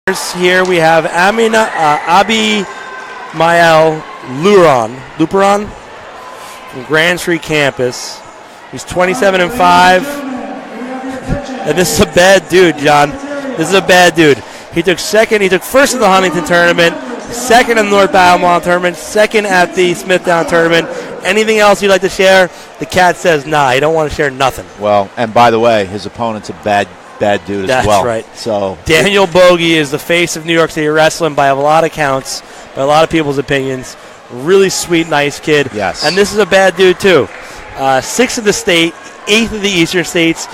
Here we have Abimael Luperon from Grand Street campus. He's 27-5. And this is a bad dude, John. This is a bad dude. He took first in the Huntington tournament, second in the North Abimael tournament, second at the Smithtown tournament. Anything else you'd like to share? The cat says nah, he don't want to share nothing. Well, and by the way, his opponent's a bad dude as well. That's right. So Daniel Bogie is the face of New York City wrestling by a lot of counts, by a lot of people's opinions. Really sweet, nice kid. Yes. And this is a bad dude too. 6th of the state, 8th of the Eastern States.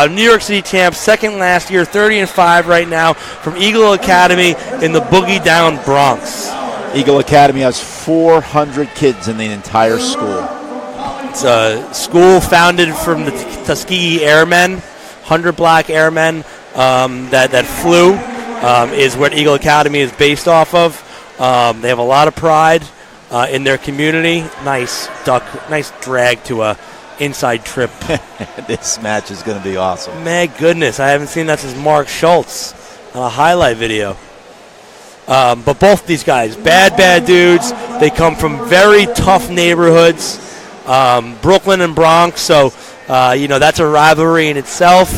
New York City champ, second last year, 30-5 right now from Eagle Academy in the Boogie Down Bronx. Eagle Academy has 400 kids in the entire school. It's a school founded from the Tuskegee Airmen, 100 black airmen that flew, is what Eagle Academy is based off of. They have a lot of pride in their community. Nice drag to a inside trip. This match is going to be awesome. My goodness, I haven't seen that since Mark Schultz on a highlight video. But both these guys, bad dudes. They come from very tough neighborhoods, Brooklyn and Bronx. So, that's a rivalry in itself.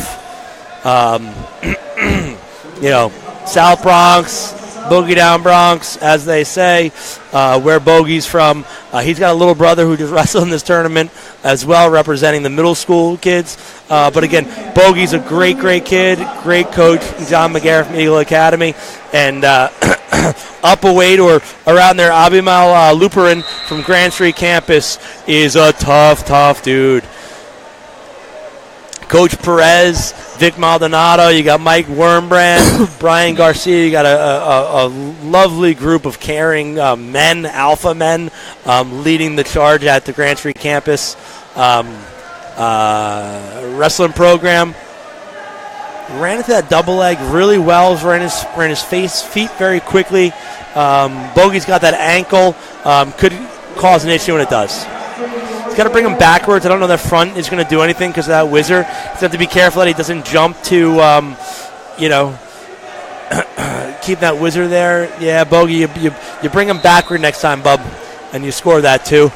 South Bronx, Boogie Down Bronx, as they say, where Bogie's from. He's got a little brother who just wrestled in this tournament as well, representing the middle school kids. But again, Bogie's a great kid, great coach, John McGarrett from Eagle Academy. And up a weight or around there, Abimael Luperon from Grand Street campus is a tough dude. Coach Perez, Vic Maldonado, you got Mike Wormbrand, Brian Garcia. You got a lovely group of caring men, alpha men, leading the charge at the Grand Street campus wrestling program. Ran into that double leg really well. Ran his feet very quickly. Bogey's got that ankle. Could cause an issue, and it does. He's got to bring him backwards. I don't know that front is going to do anything because of that whizzer. He's going to have to be careful that he doesn't jump to, keep that whizzer there. Yeah, Bogie, you bring him backward next time, bub, and you score that too.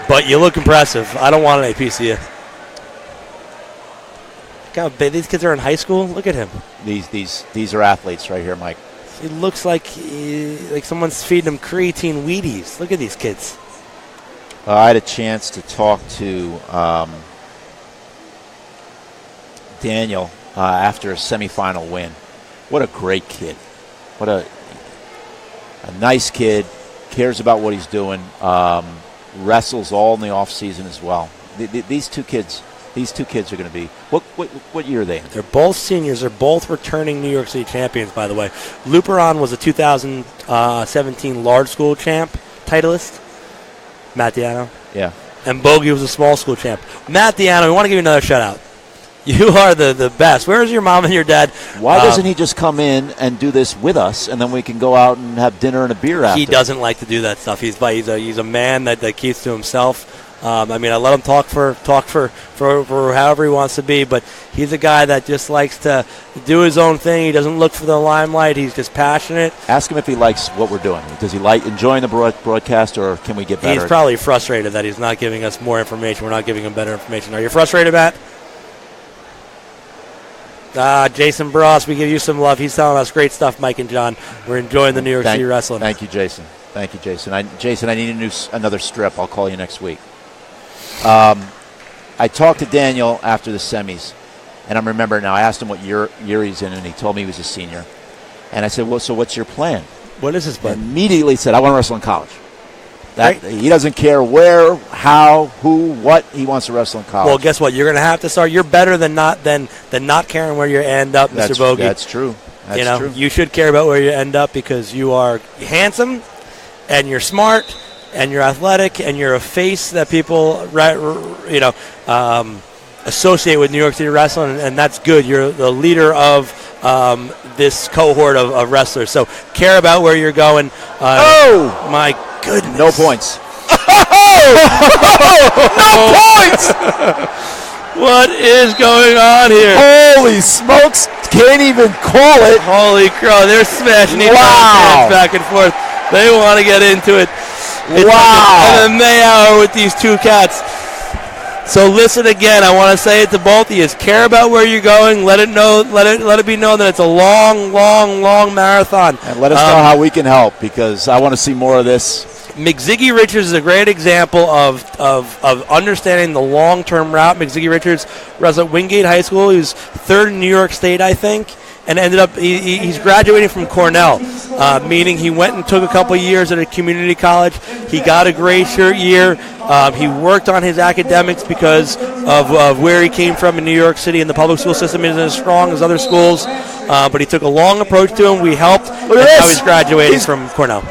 But you look impressive. I don't want any piece of you. God, these kids are in high school. Look at him. These are athletes right here, Mike. He looks like someone's feeding him creatine Wheaties. Look at these kids. I had a chance to talk to Daniel after a semifinal win. What a great kid. What a nice kid. Cares about what he's doing. Wrestles all in the off season as well. These two kids are going to be. What year are they in? They're both seniors. They're both returning New York City champions, by the way. Luperon was a 2017 large school champ, titleist. Matt Diano. Yeah. And Bogie was a small school champ. Matt Diano, we want to give you another shout out. You are the best. Where's your mom and your dad? Why doesn't he just come in and do this with us, and then we can go out and have dinner and a beer after? He doesn't like to do that stuff. He's a man that keeps to himself. I let him talk for however he wants to be, but he's a guy that just likes to do his own thing. He doesn't look for the limelight. He's just passionate. Ask him if he likes what we're doing. Does he like enjoying the broadcast, or can we get better? He's probably frustrated that he's not giving us more information. We're not giving him better information. Are you frustrated, Matt? Jason Bros, we give you some love. He's telling us great stuff, Mike and John. We're enjoying the New York City wrestling. Thank you, Jason. Jason, I need another strip. I'll call you next week. I talked to Daniel after the semis, and I'm remembering now. I asked him what year he's in, and he told me he was a senior. And I said, well, so what's your plan? What is his plan? And immediately said, I want to wrestle in college. Right. He doesn't care where, how, who, what. He wants to wrestle in college. Well, guess what? You're going to have to start. You're better than not caring where you end up, Mr. Bogie. That's true. That's true. You should care about where you end up because you are handsome, and you're smart, and you're athletic, and you're a face that people, associate with New York City wrestling, and that's good. You're the leader of this cohort of wrestlers. So care about where you're going. My goodness. No points. No points! What is going on here? Holy smokes! Can't even call it. Holy crow! They're smashing each Wow. other's hands back and forth. They want to get into it. It's Wow. like an MMA hour with these two cats. So listen again. I want to say it to both of you: care about where you're going. Let it know. Let it be known that it's a long, long, long marathon. And let us know how we can help, because I want to see more of this. McZiggy Richards is a great example of understanding the long-term route. McZiggy Richards wrestled at Wingate High School. He was third in New York State, I think, and ended up he's graduating from Cornell, meaning he went and took a couple of years at a community college. He got a gray shirt year. He worked on his academics because of where he came from in New York City, and the public school system isn't as strong as other schools. But he took a long approach to him. We helped. Look at this. Now he's graduating from Cornell.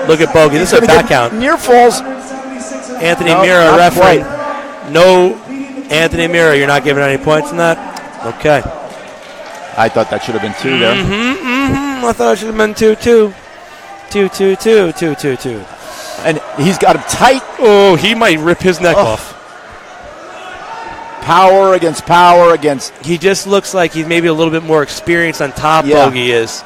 Look at Bogie. This is a back count. Near falls. Anthony No, Mira, not referee. quite. No, Anthony Mira, you're not giving any points in that? Okay. I thought that should have been 2 there. I thought it should have been 2-2. 2-2-2. And he's got him tight. Oh, he might rip his neck off. Power against. He just looks like he's maybe a little bit more experienced on top. Yeah. Bogie is.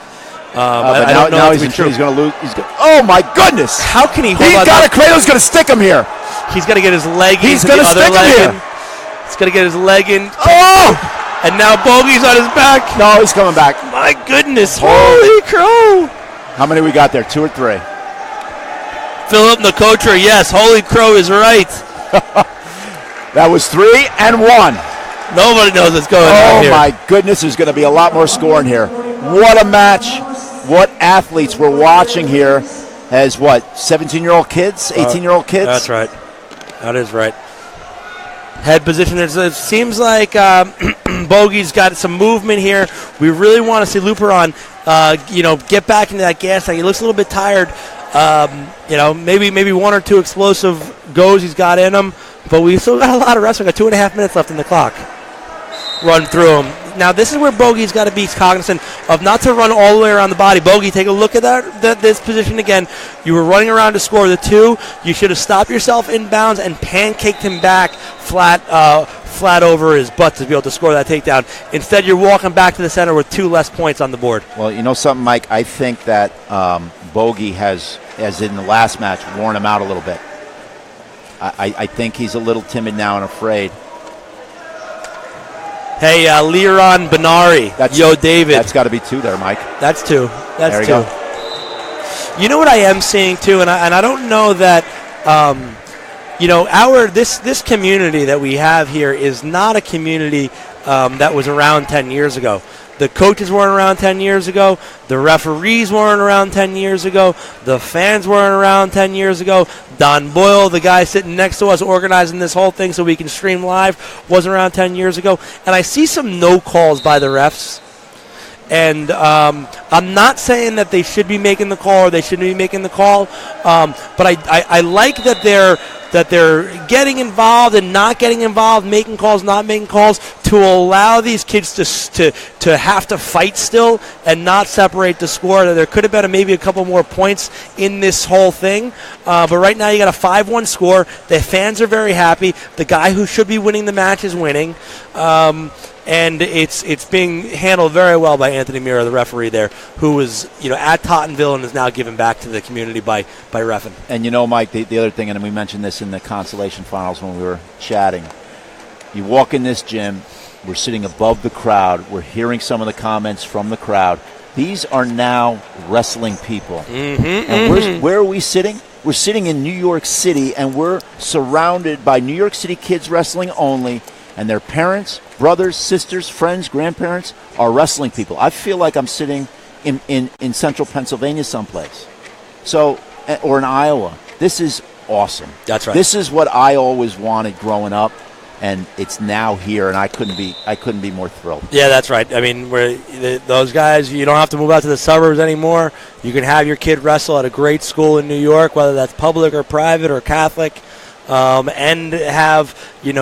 But I don't know now if he's going to lose. Oh my goodness! How can he hold He's on? got a cradle's going to stick him here. He's going to get his leg He's into the gonna other stick him leg. here. He's going to get his leg in. Oh! And now Bogie's on his back. No, he's coming back. My goodness. Holy crow. How many we got there? 2 or 3? Philip Nkotra, yes. Holy crow is right. That was 3 and 1. Nobody knows what's going on here. Oh my goodness, there's going to be a lot more scoring here. What a match. What athletes we're watching here as 17-year-old kids, 18-year-old kids? That's right. That is right. Head position. It seems like Bogie's got some movement here. We really want to see Luperon, get back into that gas tank. He looks a little bit tired. Maybe 1 or 2 explosive goes he's got in him, but we still got a lot of wrestling. Got 2.5 minutes left in the clock. Run through him. Now this is where Bogie's got to be cognizant of not to run all the way around the body. Bogie, take a look at this position again. You were running around to score the 2. You should have stopped yourself inbounds and pancaked him back flat over his butt to be able to score that takedown. Instead, you're walking back to the center with 2 less points on the board. Well, you know something, Mike? I think that Bogie has, as in the last match, worn him out a little bit. I think he's a little timid now and afraid. Hey, Liron Benari. David. That's got to be 2 there, Mike. That's 2. That's there 2. Go. You know what I am seeing too, and I don't know that. This community that we have here is not a community that was around 10 years ago. The coaches weren't around 10 years ago. The referees weren't around 10 years ago. The fans weren't around 10 years ago. Don Boyle, the guy sitting next to us organizing this whole thing so we can stream live, wasn't around 10 years ago. And I see some no calls by the refs. And I'm not saying that they should be making the call or they shouldn't be making the call, but I like that they're getting involved and not getting involved, making calls, not making calls, to allow these kids to have to fight still and not separate the score. There could have been maybe a couple more points in this whole thing, but right now you got a 5-1 score. The fans are very happy. The guy who should be winning the match is winning. And it's being handled very well by Anthony Mira, the referee there, who was at Tottenville and is now given back to the community by reffing. And Mike, the other thing, and we mentioned this in the consolation finals when we were chatting. You walk in this gym, we're sitting above the crowd, we're hearing some of the comments from the crowd. These are now wrestling people. And where are we sitting? We're sitting in New York City, and we're surrounded by New York City kids wrestling only. And their parents, brothers, sisters, friends, grandparents are wrestling people. I feel like I'm sitting in central Pennsylvania someplace. Or in Iowa. This is awesome. That's right. This is what I always wanted growing up, and it's now here, and I couldn't be more thrilled. Yeah, that's right. I mean, those guys, you don't have to move out to the suburbs anymore. You can have your kid wrestle at a great school in New York, whether that's public or private or Catholic. And have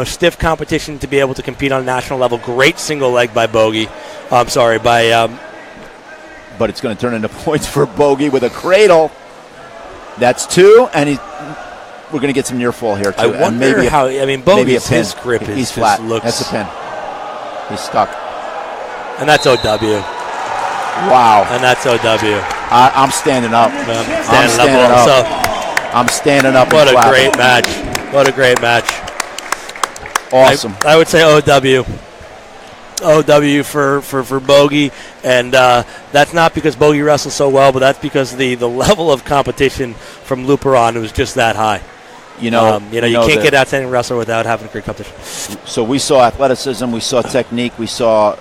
stiff competition to be able to compete on a national level. Great single leg by Bogie. But it's going to turn into points for Bogie with a cradle. That's 2, and we're going to get some near fall here too. I wonder Bogie's his grip He's is flat. just looks. That's a pin. He's stuck. And that's OW. Wow. And that's OW. I'm standing up. I'm standing up. What a great match. What a great match. Awesome. I would say OW. OW for Bogie, and that's not because Bogie wrestles so well, but that's because the level of competition from Luperon was just that high. You can't get outstanding wrestler without having a great competition. So we saw athleticism, we saw technique, we saw